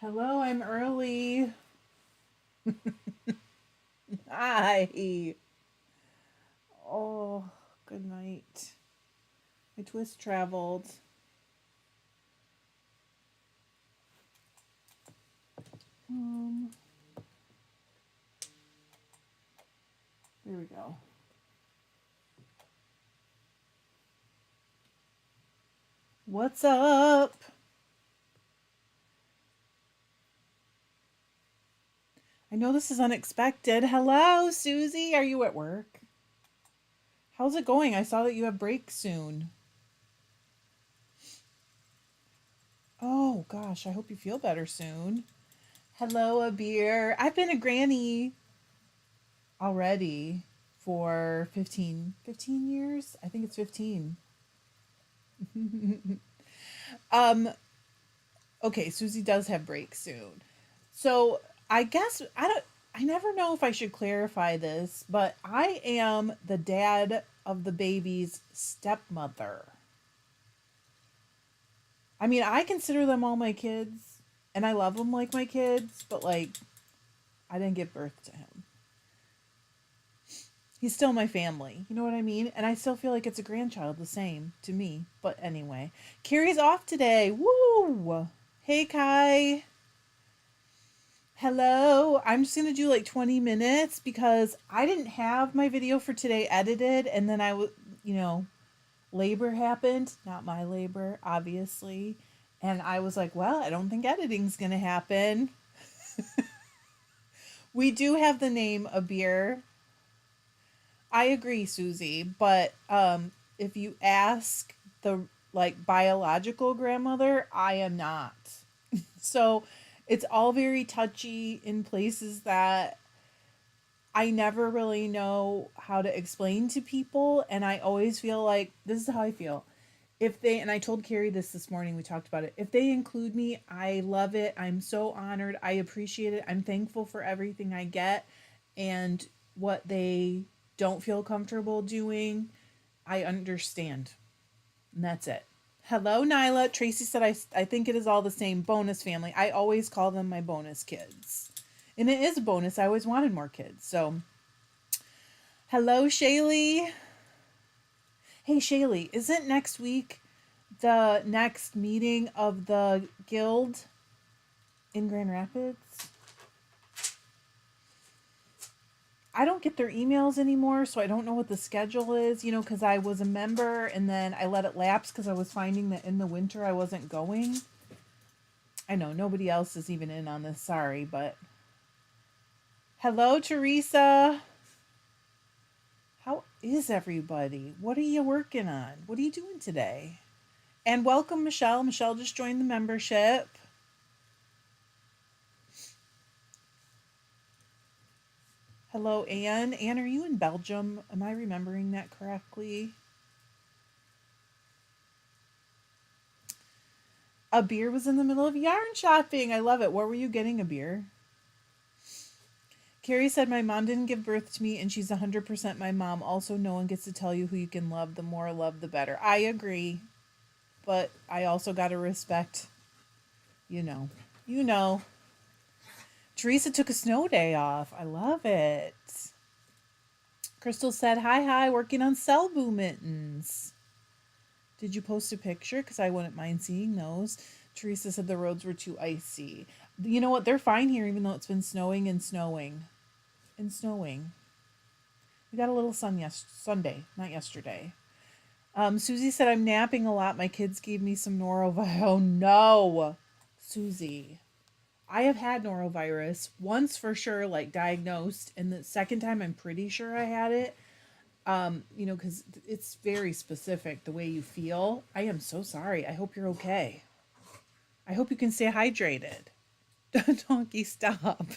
Hello, I'm early. Hi. Oh, good night. My twist traveled. Um, there we go. What's up? I know this is unexpected. Hello, Susie. Are you at work? How's it going? I saw that you have break soon. Oh gosh, I hope you feel better soon. Hello, a beer. I've been a granny already for 15 years. I think it's 15. um okay, Susie does have breaks soon. So I guess I never know if I should clarify this, but I am the dad of the baby's stepmother. I mean, I consider them all my kids and I love them like my kids, but like I didn't give birth to him. He's still my family. You know what I mean? And I still feel like it's a grandchild the same to me. But anyway, Carrie's off today. Woo! Hey Kai. Hello. I'm just going to do like 20 minutes because I didn't have my video for today edited and then labor happened, not my labor, obviously. And I was like, well, I don't think editing's going to happen. We do have the name a beer. I agree, Susie, but if you ask the like biological grandmother, I am not. So it's all very touchy in places that I never really know how to explain to people. And I always feel like this is how I feel. If they, and I told Carrie this morning, we talked about it. If they include me, I love it. I'm so honored. I appreciate it. I'm thankful for everything I get. And what they don't feel comfortable doing, I understand. And that's it. Hello, Nyla. Tracy said, I think it is all the same bonus family. I always call them my bonus kids. And it is a bonus. I always wanted more kids. So, hello, Shaylee. Hey, Shaylee, isn't next week the next meeting of the guild in Grand Rapids? I don't get their emails anymore, so I don't know what the schedule is, because I was a member and then I let it lapse because I was finding that in the winter I wasn't going. I know nobody else is even in on this, sorry, but hello, Teresa. How is everybody? What are you working on? What are you doing today? And welcome, Michelle. Michelle just joined the membership. Hello, Anne. Anne, are you in Belgium? Am I remembering that correctly? A beer was in the middle of yarn shopping. I love it. Where were you getting a beer? Carrie said, my mom didn't give birth to me, and she's 100% my mom. Also, no one gets to tell you who you can love. The more love, the better. I agree. But I also got to respect, you know. You know. Teresa took a snow day off. I love it. Crystal said, hi, working on cell boo mittens. Did you post a picture? Because I wouldn't mind seeing those. Teresa said the roads were too icy. You know what? They're fine here, even though it's been snowing and snowing. And snowing. We got a little sun Sunday, not yesterday. Susie said, I'm napping a lot. My kids gave me some norovirus. Oh, no. Susie. I have had norovirus once for sure, like diagnosed. And the second time, I'm pretty sure I had it. Because it's very specific the way you feel. I am so sorry. I hope you're okay. I hope you can stay hydrated. Donkey, stop.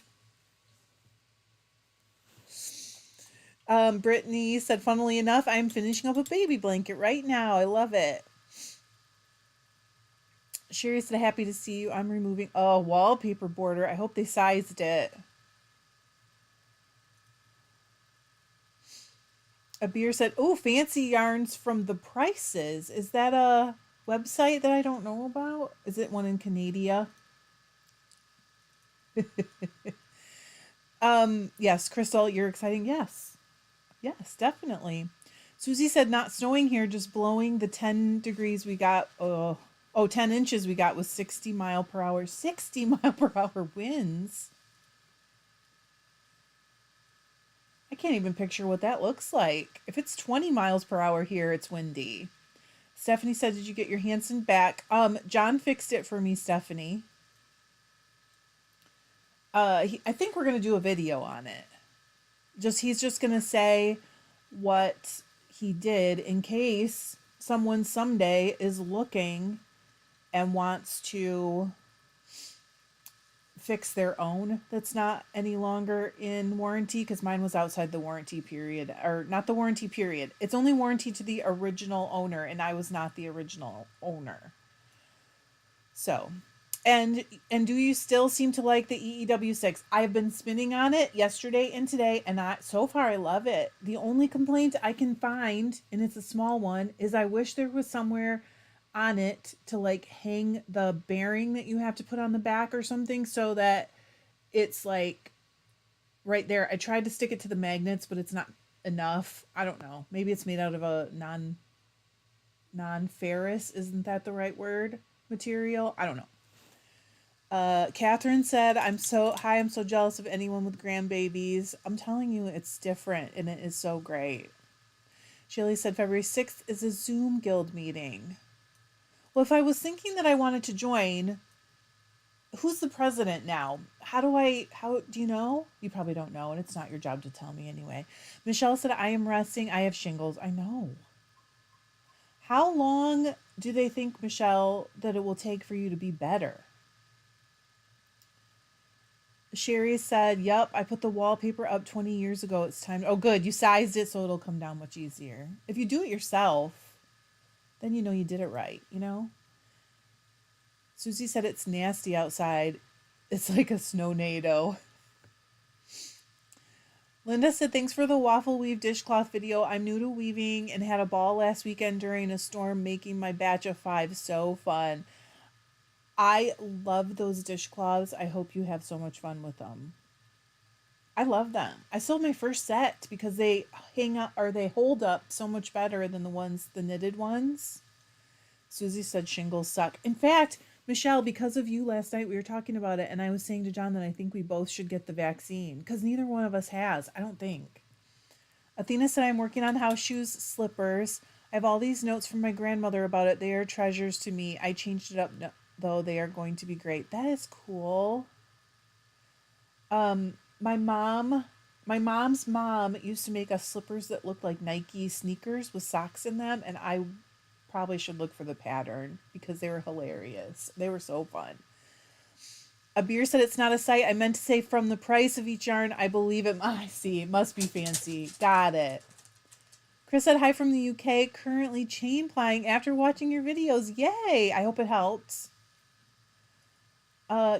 Brittany said, funnily enough, I'm finishing up a baby blanket right now. I love it. Sherry said, happy to see you. I'm removing a wallpaper border. I hope they sized it. A beer said, oh, fancy yarns from the prices. Is that a website that I don't know about? Is it one in Canada? Yes, Crystal, you're exciting. Yes. Yes, definitely. Susie said not snowing here, just blowing. The 10 degrees we got, 10 inches we got was 60 mile per hour. 60 mile per hour winds. I can't even picture what that looks like. If it's 20 miles per hour here, it's windy. Stephanie said, "Did you get your Hanson back?" John fixed it for me, Stephanie. I think we're gonna do a video on it. He's just gonna say what he did in case someone someday is looking and wants to fix their own that's not any longer in warranty, because mine was outside the warranty period, or not the warranty period. It's only warranty to the original owner, and I was not the original owner. So, and do you still seem to like the EEW6? I've been spinning on it yesterday and today, and so far I love it. The only complaint I can find, and it's a small one, is I wish there was somewhere on it to like hang the bearing that you have to put on the back or something, so that it's like right there. I tried to stick it to the magnets, but it's not enough. I don't know. Maybe it's made out of a non-ferrous, isn't that the right word? Material? I don't know. Catherine said, I'm so jealous of anyone with grandbabies. I'm telling you, it's different and it is so great. Shirley said, February 6th is a Zoom guild meeting. Well, if I was thinking that I wanted to join, who's the president now? How do you know? You probably don't know, and it's not your job to tell me anyway. Michelle said, I am resting. I have shingles. I know. How long do they think, Michelle, that it will take for you to be better? Sherry said, Yep, I put the wallpaper up 20 years ago. It's time. Oh, good. You sized it so it'll come down much easier. If you do it yourself, then you know you did it right, you know? Susie said it's nasty outside. It's like a snow-nado. Linda said, Thanks for the waffle weave dishcloth video. I'm new to weaving and had a ball last weekend during a storm making my batch of 5. So fun. I love those dishcloths. I hope you have so much fun with them. I love them. I sold my first set because they they hold up so much better than the knitted ones. Susie said shingles suck. In fact, Michelle, because of you last night, we were talking about it, and I was saying to John that I think we both should get the vaccine because neither one of us has. I don't think. Athena said, I'm working on house shoes, slippers. I have all these notes from my grandmother about it. They are treasures to me. I changed it up, though. They are going to be great. That is cool. My mom's mom used to make us slippers that looked like Nike sneakers with socks in them, and I probably should look for the pattern because they were hilarious. They were so fun. A beer said it's not a site. I meant to say from the price of each yarn. I believe it. I see. It must be fancy. Got it. Chris said hi from the UK. Currently chain plying after watching your videos. Yay! I hope it helps.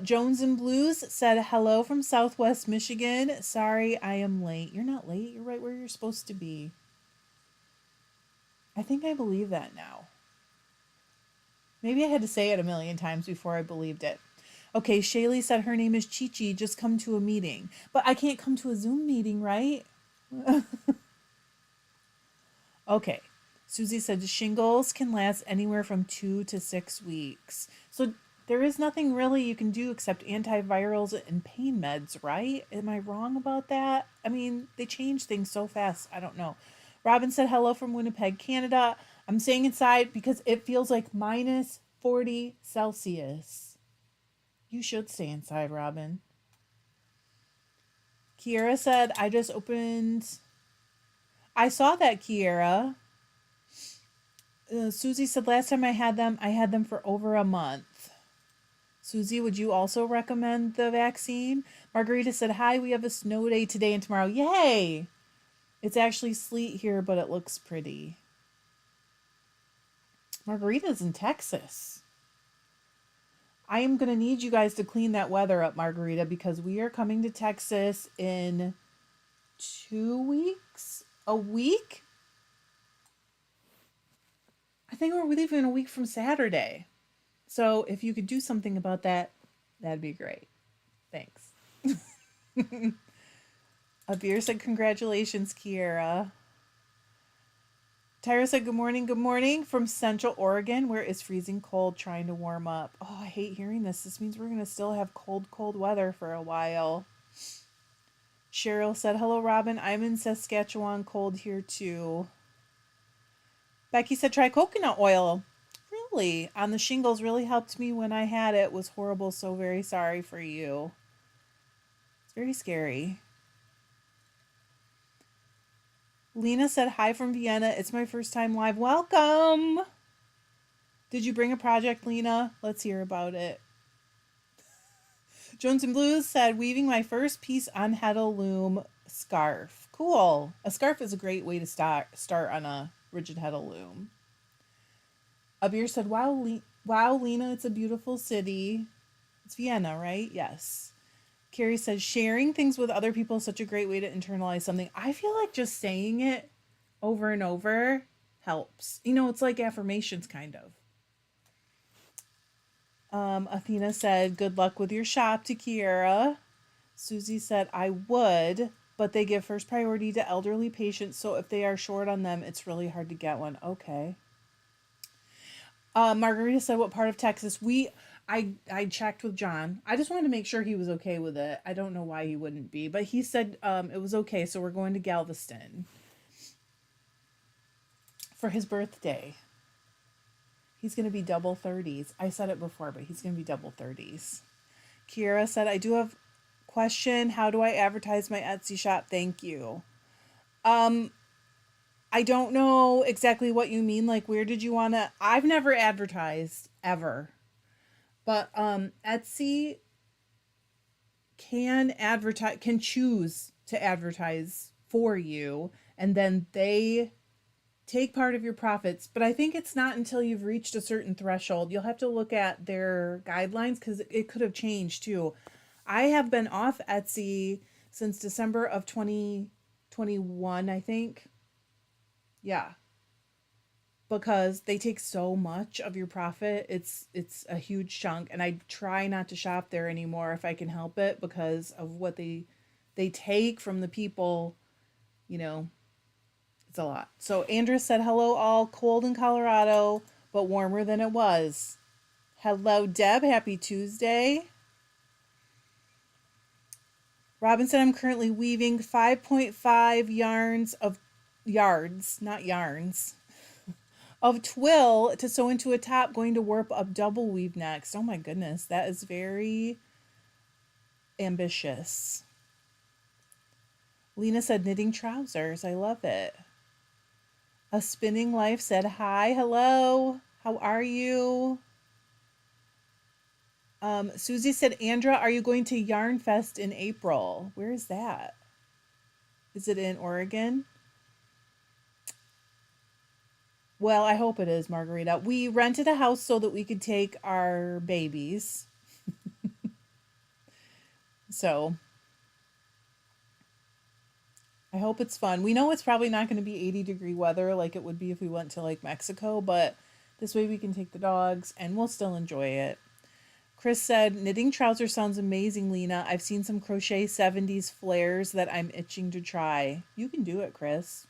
Jones and Blues said hello from Southwest Michigan. Sorry, I am late. You're not late. You're right where you're supposed to be. I think I believe that now. Maybe I had to say it a million times before I believed it. Okay, Shaylee said her name is Chi-Chi. Just come to a meeting. But I can't come to a Zoom meeting, right? Okay. Susie said shingles can last anywhere from 2 to 6 weeks. So there is nothing really you can do except antivirals and pain meds, right? Am I wrong about that? I mean, they change things so fast. I don't know. Robin said hello from Winnipeg, Canada. I'm staying inside because it feels like minus 40 Celsius. You should stay inside, Robin. Kiera said, I just opened. I saw that, Kiera. Susie said last time I had them for over a month. Susie, would you also recommend the vaccine? Margarita said, hi, we have a snow day today and tomorrow. Yay! It's actually sleet here, but it looks pretty. Margarita's in Texas. I am going to need you guys to clean that weather up, Margarita, because we are coming to Texas in 2 weeks? A week? I think we're leaving a week from Saturday. So if you could do something about that, that'd be great. Thanks. Abir said, congratulations, Kiera. Tyra said, good morning from Central Oregon, where it's freezing cold, trying to warm up. Oh, I hate hearing this. This means we're going to still have cold weather for a while. Cheryl said, hello, Robin. I'm in Saskatchewan, cold here too. Becky said, try coconut oil. Really? On the shingles, really helped me when I had it. Was horrible, so very sorry for you. It's very scary. Lena said, hi from Vienna. It's my first time live. Welcome. Did you bring a project, Lena? Let's hear about it. Jones and Blues said, weaving my first piece on Heddle loom scarf. Cool. A scarf is a great way to start on a rigid Heddle loom. Abir said, wow, Lena, it's a beautiful city. It's Vienna, right? Yes. Carrie says, sharing things with other people is such a great way to internalize something. I feel like just saying it over and over helps. You know, it's like affirmations, kind of. Athena said, good luck with your shop to Kiera. Susie said, I would, but they give first priority to elderly patients, so if they are short on them, it's really hard to get one. Okay. Margarita said, what part of Texas? I checked with John. I just wanted to make sure he was okay with it. I don't know why he wouldn't be, but he said it was okay, so we're going to Galveston for his birthday. He's going to be double 30s. I said it before, but he's going to be double 30s. Kiera said, I do have a question. How do I advertise my Etsy shop? Thank you. I don't know exactly what you mean. Like, where did you want to... I've never advertised, ever. But Etsy can choose to advertise for you, and then they take part of your profits. But I think it's not until you've reached a certain threshold. You'll have to look at their guidelines because it could have changed too. I have been off Etsy since December of 2021, I think. Yeah. Because they take so much of your profit. It's a huge chunk, and I try not to shop there anymore if I can help it because of what they take from the people, you know. It's a lot. So Andrea said, hello all, cold in Colorado, but warmer than it was. Hello, Deb. Happy Tuesday. Robin said, I'm currently weaving 5.5 yards of twill to sew into a top, going to warp up double weave next. Oh my goodness, that is very ambitious. Lena said, knitting trousers. I love it. A Spinning Life said, hi, hello, how are you? Susie said, Andra, are you going to Yarn Fest in April? Where is that? Is it in Oregon? Well, I hope it is, Margarita. We rented a house so that we could take our babies. So I hope it's fun. We know it's probably not going to be 80-degree weather like it would be if we went to like Mexico, but this way we can take the dogs and we'll still enjoy it. Chris said, knitting trousers sounds amazing, Lena. I've seen some crochet 70s flares that I'm itching to try. You can do it, Chris.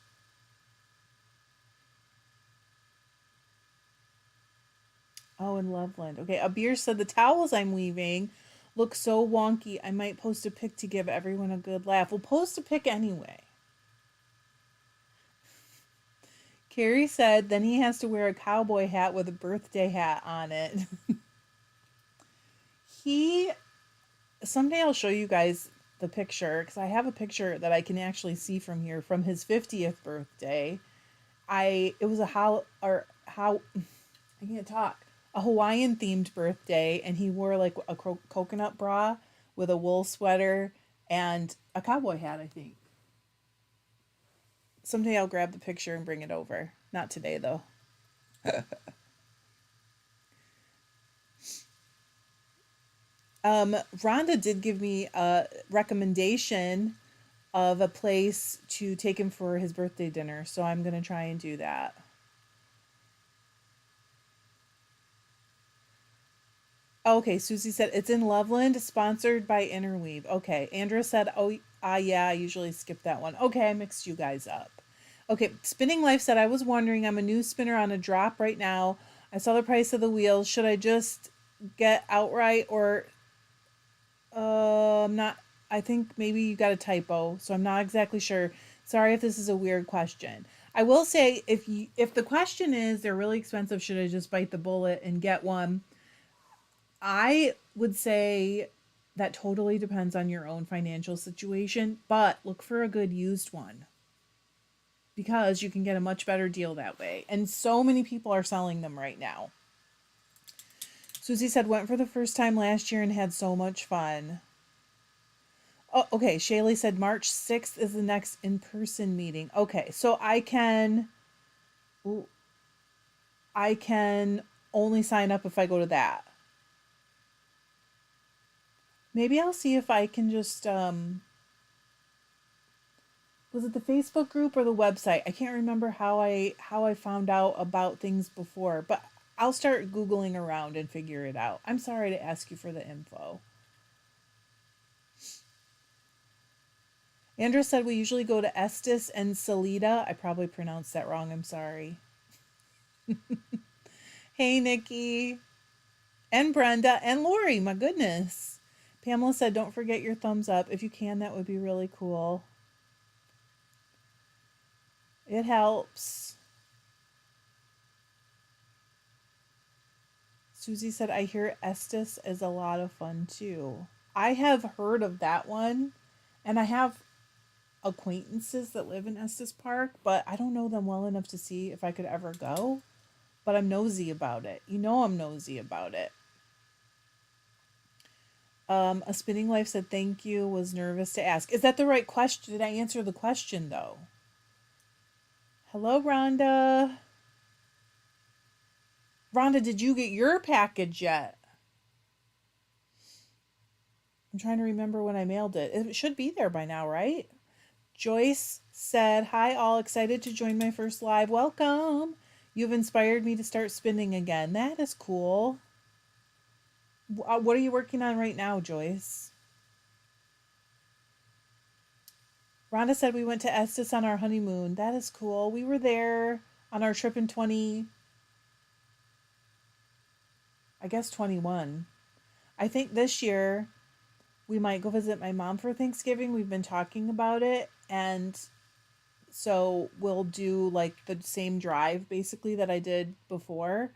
Oh, in Loveland. Okay, Abir said, the towels I'm weaving look so wonky. I might post a pic to give everyone a good laugh. We'll post a pic anyway. Carrie said, then he has to wear a cowboy hat with a birthday hat on it. Someday I'll show you guys the picture, because I have a picture that I can actually see from here from his 50th birthday. I can't talk. A Hawaiian themed birthday, and he wore like a coconut bra with a wool sweater and a cowboy hat, I think. Someday I'll grab the picture and bring it over. Not today, though. Rhonda did give me a recommendation of a place to take him for his birthday dinner, so I'm going to try and do that. Okay, Susie said it's in Loveland, sponsored by Interweave. Okay, Andrea said, oh, yeah, I usually skip that one. Okay, I mixed you guys up. Okay, Spinning Life said, I was wondering, I'm a new spinner on a drop right now. I saw the price of the wheels. Should I just get outright or I'm not, I think maybe you got a typo, so I'm not exactly sure. Sorry if this is a weird question. I will say if the question is they're really expensive, should I just bite the bullet and get one? I would say that totally depends on your own financial situation, but look for a good used one because you can get a much better deal that way. And so many people are selling them right now. Susie said, went for the first time last year and had so much fun. Oh, okay. Shaylee said March 6th is the next in-person meeting. Okay, so I can only sign up if I go to that. Maybe I'll see if I can just was it the Facebook group or the website? I can't remember how I found out about things before, but I'll start googling around and figure it out. I'm sorry to ask you for the info. Andrea said we usually go to Estes and Salida. I probably pronounced that wrong. I'm sorry. Hey, Nikki. And Brenda and Lori. My goodness. Pamela said, don't forget your thumbs up. If you can, that would be really cool. It helps. Susie said, I hear Estes is a lot of fun too. I have heard of that one, and I have acquaintances that live in Estes Park, but I don't know them well enough to see if I could ever go. But I'm nosy about it. You know I'm nosy about it. A Spinning Life said thank you, was nervous to ask. Is that the right question? Did I answer the question though? Hello, Rhonda. Rhonda, did you get your package yet? I'm trying to remember when I mailed it. It should be there by now, right? Joyce said, hi, all excited to join my first live. Welcome. You've inspired me to start spinning again. That is cool. What are you working on right now, Joyce? Rhonda said we went to Estes on our honeymoon. That is cool. We were there on our trip in 21. I think this year we might go visit my mom for Thanksgiving. We've been talking about it, and so we'll do like the same drive basically that I did before,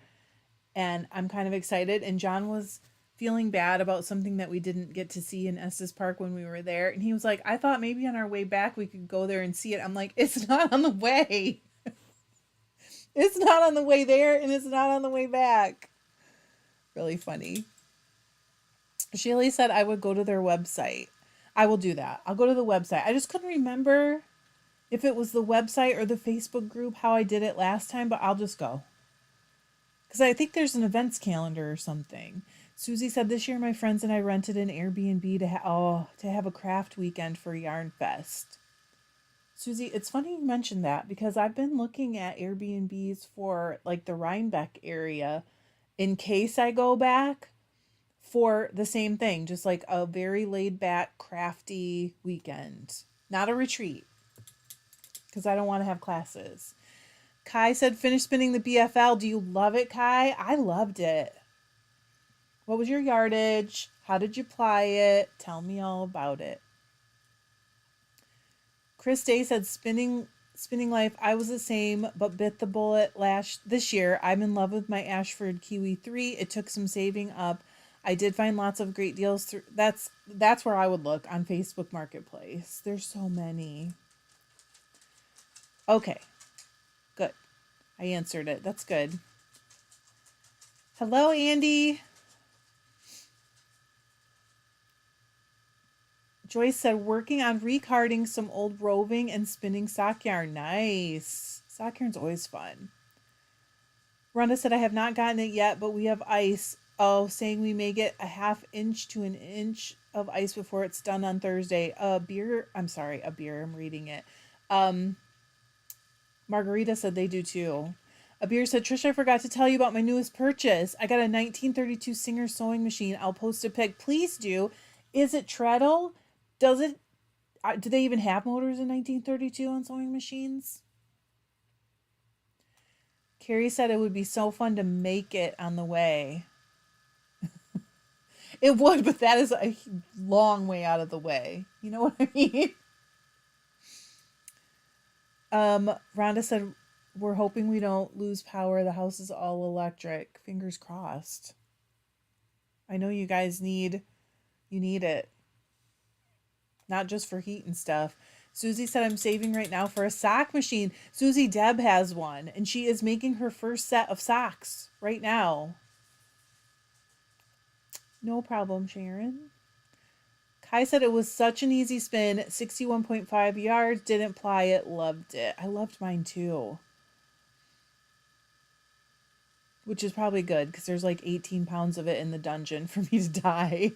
and I'm kind of excited. And John was feeling bad about something that we didn't get to see in Estes Park when we were there, and he was like, I thought maybe on our way back we could go there and see it. I'm like, it's not on the way. It's not on the way there, and it's not on the way back. Really funny. Shaylee said I would go to their website. I will do that. I'll go to the website. I just couldn't remember if it was the website or the Facebook group how I did it last time, but I'll just go. Because I think there's an events calendar or something. Susie said this year my friends and I rented an Airbnb to have a craft weekend for Yarn Fest. Susie, it's funny you mentioned that because I've been looking at Airbnbs for like the Rhinebeck area in case I go back for the same thing, just like a very laid back, crafty weekend, not a retreat because I don't want to have classes. Kai said, finish spinning the BFL. Do you love it, Kai? I loved it. What was your yardage? How did you ply it? Tell me all about it. Chris Day said, spinning life. I was the same, but bit the bullet this year. I'm in love with my Ashford Kiwi 3. It took some saving up. I did find lots of great deals. That's where I would look on Facebook Marketplace. There's so many. Okay, good. I answered it. That's good. Hello, Andy. Joyce said, working on recarding some old roving and spinning sock yarn. Nice. Sock yarn's always fun. Rhonda said, I have not gotten it yet, but we have ice. Oh, saying we may get a half inch to an inch of ice before it's done on Thursday. A beer. I'm reading it. Margarita said they do too. Abir said, Trish, I forgot to tell you about my newest purchase. I got a 1932 Singer sewing machine. I'll post a pic. Please do. Is it treadle? Does it? Do they even have motors in 1932 on sewing machines? Carrie said it would be so fun to make it on the way. It would, but that is a long way out of the way. You know what I mean? Rhonda said, we're hoping we don't lose power. The house is all electric. Fingers crossed. I know you guys need it. Not just for heat and stuff. Susie said, I'm saving right now for a sock machine. Susie, Deb has one, and she is making her first set of socks right now. No problem, Sharon. Kai said it was such an easy spin. 61.5 yards. Didn't ply it. Loved it. I loved mine too. Which is probably good because there's like 18 pounds of it in the dungeon for me to die.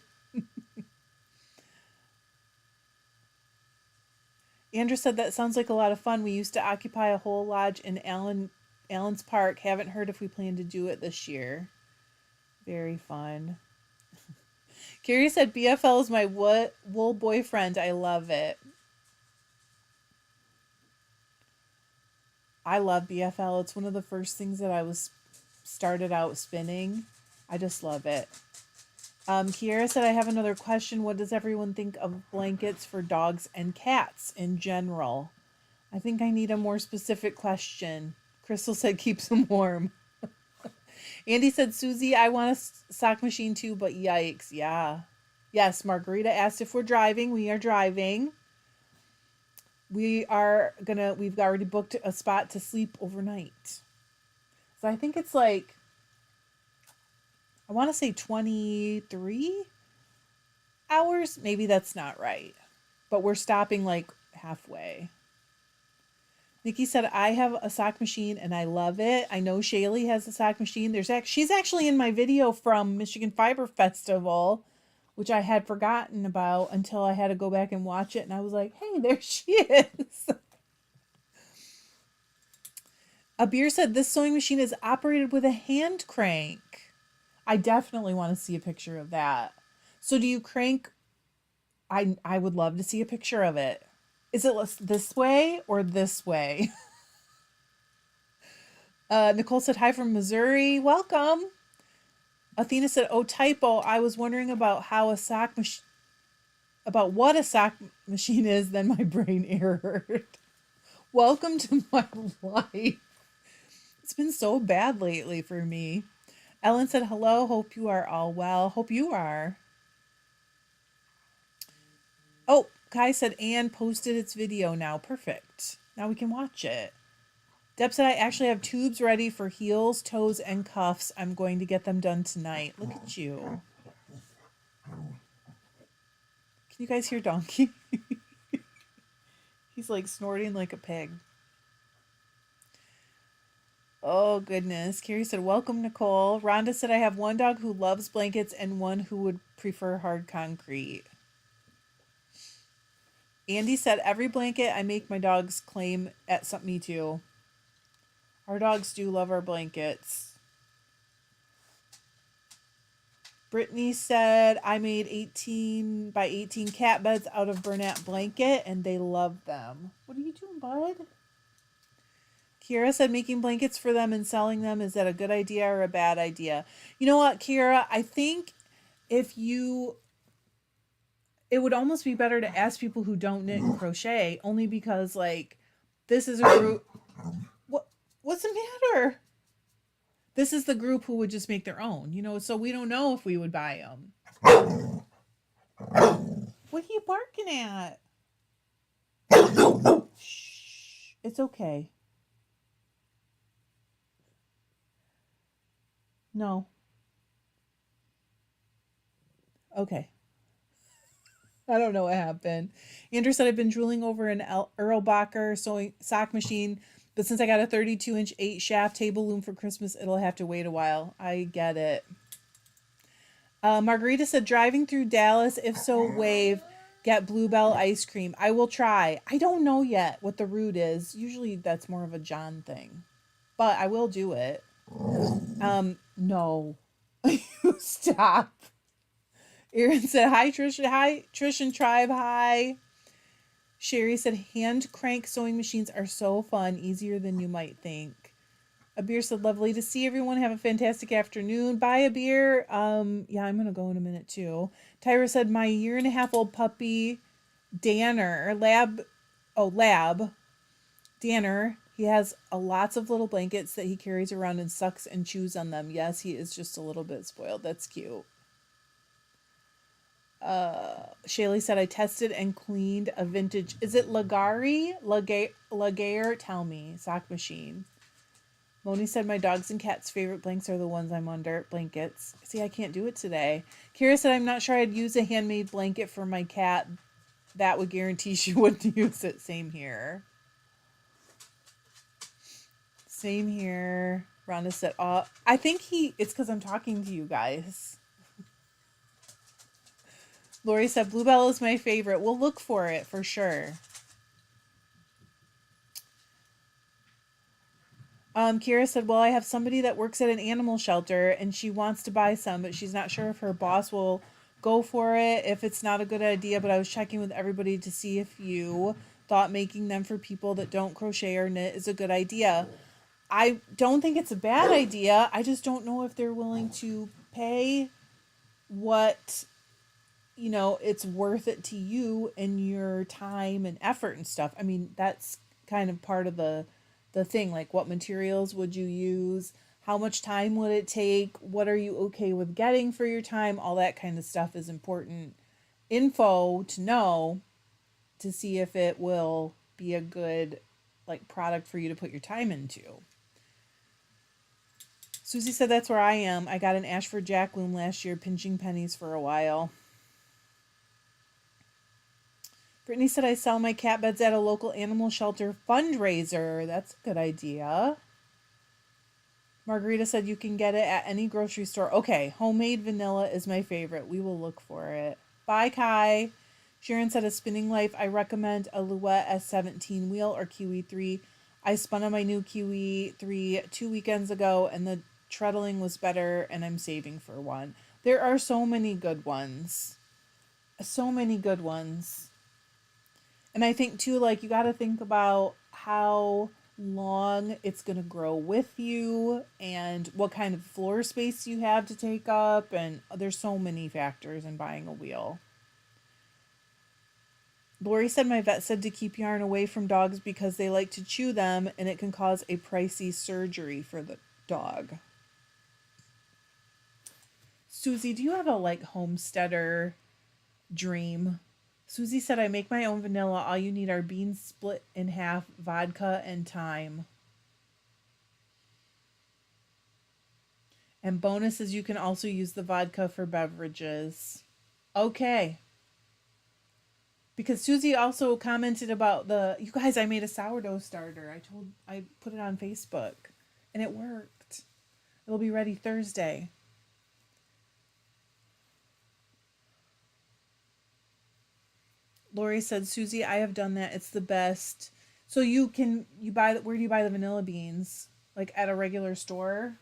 Andrew said that sounds like a lot of fun. We used to occupy a whole lodge in Allen's Park. Haven't heard if we plan to do it this year. Very fun. Carrie said BFL is my wool boyfriend. I love it. I love BFL. It's one of the first things that I started out spinning. I just love it. Kiera said, I have another question. What does everyone think of blankets for dogs and cats in general? I think I need a more specific question. Crystal said, keeps them warm. Andy said, Susie, I want a sock machine too, but yikes. Yeah. Yes, Margarita asked if we're driving. We are driving. We've already booked a spot to sleep overnight. So I think it's like, I want to say 23 hours. Maybe that's not right. But we're stopping like halfway. Nikki said, I have a sock machine and I love it. I know Shaylee has a sock machine. She's actually in my video from Michigan Fibre Festival, which I had forgotten about until I had to go back and watch it. And I was like, hey, there she is. Abir said, this sewing machine is operated with a hand crank. I definitely want to see a picture of that. So do you crank? I would love to see a picture of it. Is it this way or this way? Nicole said, hi from Missouri. Welcome. Athena said, oh, typo. I was wondering about how about what a sock machine is, then my brain errored. Welcome to my life. It's been so bad lately for me. Ellen said, hello. Hope you are all well. Hope you are. Oh, Kai said, Anne posted its video now. Perfect. Now we can watch it. Deb said, I actually have tubes ready for heels, toes, and cuffs. I'm going to get them done tonight. Look at you. Can you guys hear Donkey? He's like snorting like a pig. Oh, goodness. Carrie said, welcome, Nicole. Rhonda said, I have one dog who loves blankets and one who would prefer hard concrete. Andy said, every blanket I make my dogs claim at something. Me too. Our dogs do love our blankets. Brittany said, I made 18 by 18 cat beds out of Bernat blanket and they love them. What are you doing, bud? Kira said, making blankets for them and selling them, is that a good idea or a bad idea? You know what, Kira? I think it would almost be better to ask people who don't knit and crochet, only because, like, this is a group. What's the matter? This is the group who would just make their own, so we don't know if we would buy them. What are you barking at? Shh. It's okay. No. Okay. I don't know what happened. Andrew said, I've been drooling over an Erlbacher sewing sock machine, but since I got a 32-inch 8-shaft table loom for Christmas, it'll have to wait a while. I get it. Margarita said, driving through Dallas, if so, wave, get Bluebell ice cream. I will try. I don't know yet what the route is. Usually that's more of a John thing. but I will do it. No. Stop. Erin said, hi, Trish. Hi, Trish and Tribe. Hi. Sherry said, hand crank sewing machines are so fun, easier than you might think. Abir said, lovely to see everyone. Have a fantastic afternoon. Bye, Abir. Yeah, I'm going to go in a minute too. Tyra said, my 1.5-year-old puppy, Lab, Danner, he has lots of little blankets that he carries around and sucks and chews on them. Yes, he is just a little bit spoiled. That's cute. Shaylee said, I tested and cleaned a vintage, is it Lagaire? Tell me. Sock machine. Moni said, my dogs and cats' favorite blanks are the ones I'm under. Blankets. See, I can't do it today. Kira said, I'm not sure I'd use a handmade blanket for my cat. That would guarantee she wouldn't use it. Same here. Same here. Rhonda said, I think it's because I'm talking to you guys. Lori said, Bluebell is my favorite. We'll look for it for sure. Kira said, well, I have somebody that works at an animal shelter and she wants to buy some, but she's not sure if her boss will go for it, if it's not a good idea. But I was checking with everybody to see if you thought making them for people that don't crochet or knit is a good idea. I don't think it's a bad idea. I just don't know if they're willing to pay what, it's worth it to you and your time and effort and stuff. I mean, that's kind of part of the thing. Like, what materials would you use? How much time would it take? What are you okay with getting for your time? All that kind of stuff is important info to know to see if it will be a good product for you to put your time into. Susie said, that's where I am. I got an Ashford Jack loom last year, pinching pennies for a while. Brittany said, I sell my cat beds at a local animal shelter fundraiser. That's a good idea. Margarita said, you can get it at any grocery store. Okay, homemade vanilla is my favorite. We will look for it. Bye, Kai. Sharon said, a spinning life. I recommend a Louette S17 wheel or Kiwi 3. I spun on my new Kiwi 3 2 weekends ago, and the treadling was better, and I'm saving for one. There are so many good ones. So many good ones. And I think, too, you got to think about how long it's going to grow with you and what kind of floor space you have to take up. And there's so many factors in buying a wheel. Lori said, my vet said to keep yarn away from dogs because they like to chew them and it can cause a pricey surgery for the dog. Susie, do you have a homesteader dream? Susie said, I make my own vanilla. All you need are beans split in half, vodka, and thyme. And bonus is you can also use the vodka for beverages. Okay. Because Susie also commented about you guys, I made a sourdough starter. I put it on Facebook and it worked. It'll be ready Thursday. Lori said, Susie, I have done that. It's the best. So where do you buy the vanilla beans? At a regular store?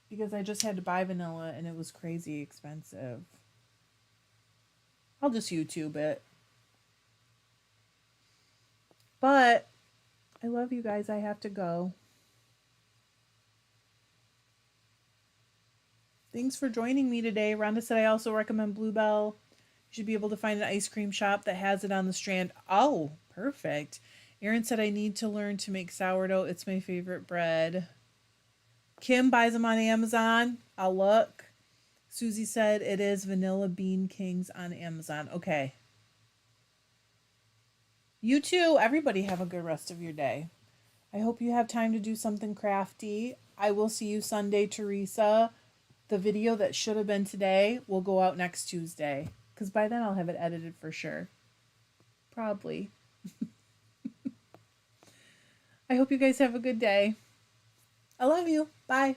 Because I just had to buy vanilla and it was crazy expensive. I'll just YouTube it. But I love you guys. I have to go. Thanks for joining me today. Rhonda said, I also recommend Bluebell. You should be able to find an ice cream shop that has it on the Strand. Oh, perfect. Erin said, I need to learn to make sourdough. It's my favorite bread. Kim buys them on Amazon. I'll look. Susie said, it is Vanilla Bean Kings on Amazon. Okay. You too. Everybody have a good rest of your day. I hope you have time to do something crafty. I will see you Sunday, Teresa. The video that should have been today will go out next Tuesday. Because by then I'll have it edited for sure. Probably. I hope you guys have a good day. I love you. Bye.